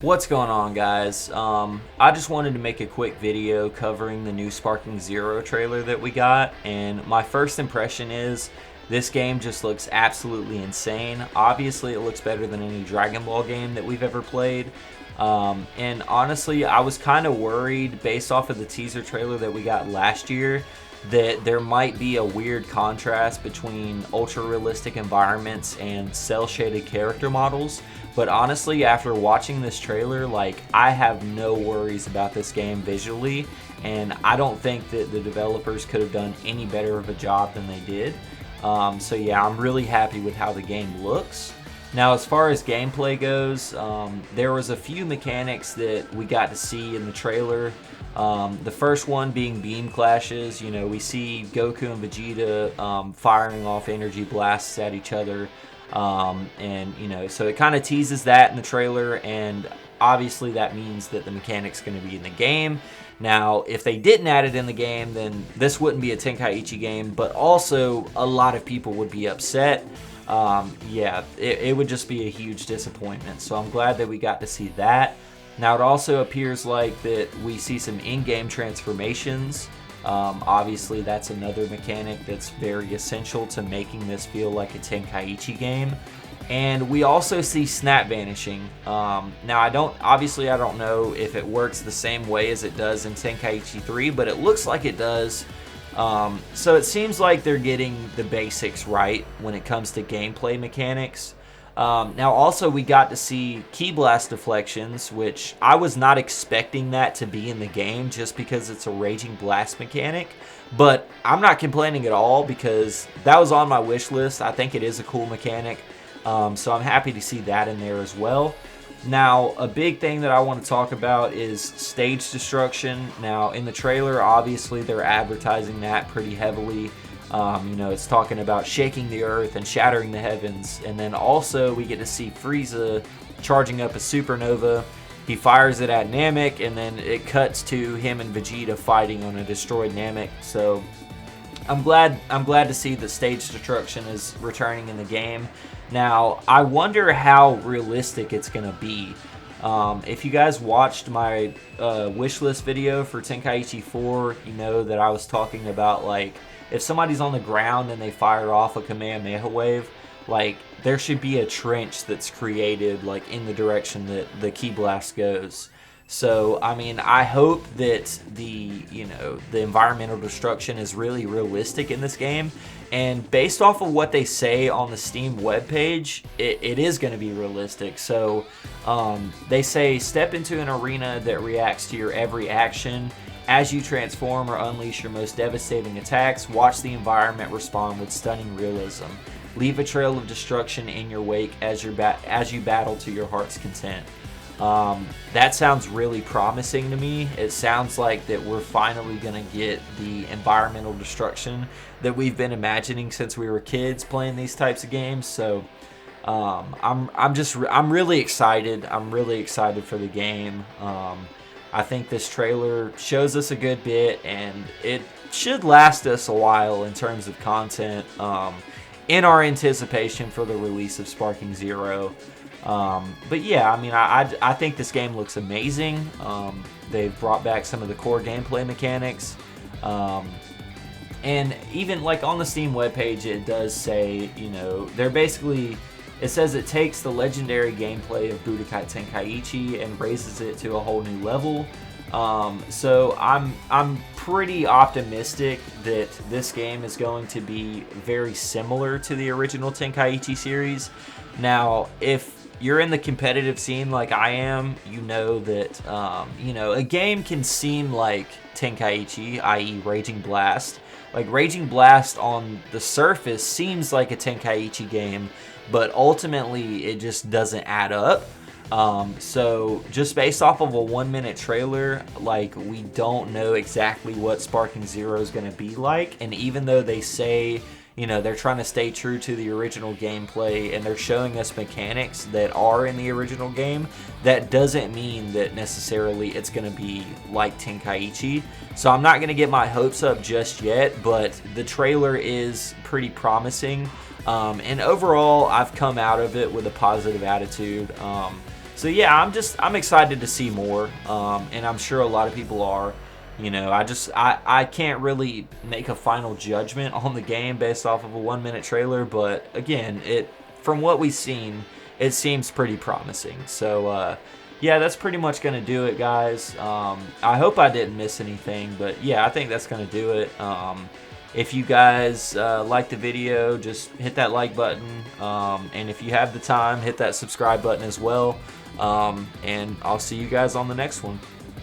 What's going on, guys? I just wanted to make a quick video covering the new sparkingzero trailer that we got, and my first impression is this game just looks absolutely insane. Obviously it looks better than any Dragon Ball game that we've ever played, and honestly I was kind of worried based off of the teaser trailer that we got last year that there might be a weird contrast between ultra realistic environments and cel shaded character models. But honestly, after watching this trailer, I have no worries about this game visually, and I don't think that the developers could have done any better of a job than they did. So yeah, I'm really happy with how the game looks. Now, as far as gameplay goes, there was a few mechanics that we got to see in the trailer. The first one being beam clashes. You know, we see Goku and Vegeta firing off energy blasts at each other. And you know, so it kind of teases that in the trailer, and obviously that means that the mechanic's going to be in the game. Now, if they didn't add it in the game, then this wouldn't be a Tenkaichi game, but also a lot of people would be upset. Yeah, it would just be a huge disappointment. So I'm glad that we got to see that. Now, it also appears like that we see some in-game transformations. Obviously, that's another mechanic that's very essential to making this feel like a Tenkaichi game. And we also see snap vanishing. Now, I don't know if it works the same way as it does in Tenkaichi 3, but it looks like it does. So it seems like they're getting the basics right when it comes to gameplay mechanics. Now, also, we got to see Ki Blast deflections, which I was not expecting that to be in the game just because it's a Raging Blast mechanic. But I'm not complaining at all because that was on my wish list. I think it is a cool mechanic. So I'm happy to see that in there as well. Now, a big thing that I want to talk about is stage destruction. Now, in the trailer, obviously, they're advertising that pretty heavily. You know, it's talking about shaking the earth and shattering the heavens. And then also we get to see Frieza charging up a supernova. He fires it at Namek, and then it cuts to him and Vegeta fighting on a destroyed Namek. So I'm glad to see that stage destruction is returning in the game. Now, I wonder how realistic it's going to be. If you guys watched my wishlist video for Tenkaichi 4, you know that I was talking about, like, if somebody's on the ground and they fire off a Kamehameha wave, like, there should be a trench that's created, like, in the direction that the Ki Blast goes. So, I mean, I hope that the environmental destruction is really realistic in this game. And based off of what they say on the Steam webpage, it is going to be realistic. So, they say, step into an arena that reacts to your every action. As you transform or unleash your most devastating attacks, watch the environment respond with stunning realism. Leave a trail of destruction in your wake as you battle to your heart's content. That sounds really promising to me. It sounds like that we're finally going to get the environmental destruction that we've been imagining since we were kids playing these types of games. So I'm really excited. I'm really excited for the game. I think this trailer shows us a good bit, and it should last us a while in terms of content in our anticipation for the release of sparkingzero. But yeah, I mean, I think this game looks amazing. They've brought back some of the core gameplay mechanics. And even like on the Steam webpage, it does say, you know, they're basically... It says it takes the legendary gameplay of Budokai Tenkaichi and raises it to a whole new level. So I'm pretty optimistic that this game is going to be very similar to the original Tenkaichi series. Now, if you're in the competitive scene like I am, you know that you know, a game can seem like Tenkaichi, i.e. Raging Blast. Like, Raging Blast on the surface seems like a Tenkaichi game, but ultimately it just doesn't add up. So just based off of a 1-minute trailer, like, we don't know exactly what sparkingzero is going to be like. And even though they say, you know, they're trying to stay true to the original gameplay and they're showing us mechanics that are in the original game, that doesn't mean that necessarily it's going to be like Tenkaichi. So I'm not going to get my hopes up just yet, but the trailer is pretty promising. And overall, I've come out of it with a positive attitude. So yeah, I'm excited to see more, and I'm sure a lot of people are. You know, I can't really make a final judgment on the game based off of a 1-minute trailer, but again, from what we've seen, it seems pretty promising. So yeah, that's pretty much gonna do it, guys. I hope I didn't miss anything, but yeah, I think that's gonna do it. If you guys like the video, just hit that like button, and if you have the time, hit that subscribe button as well. And I'll see you guys on the next one.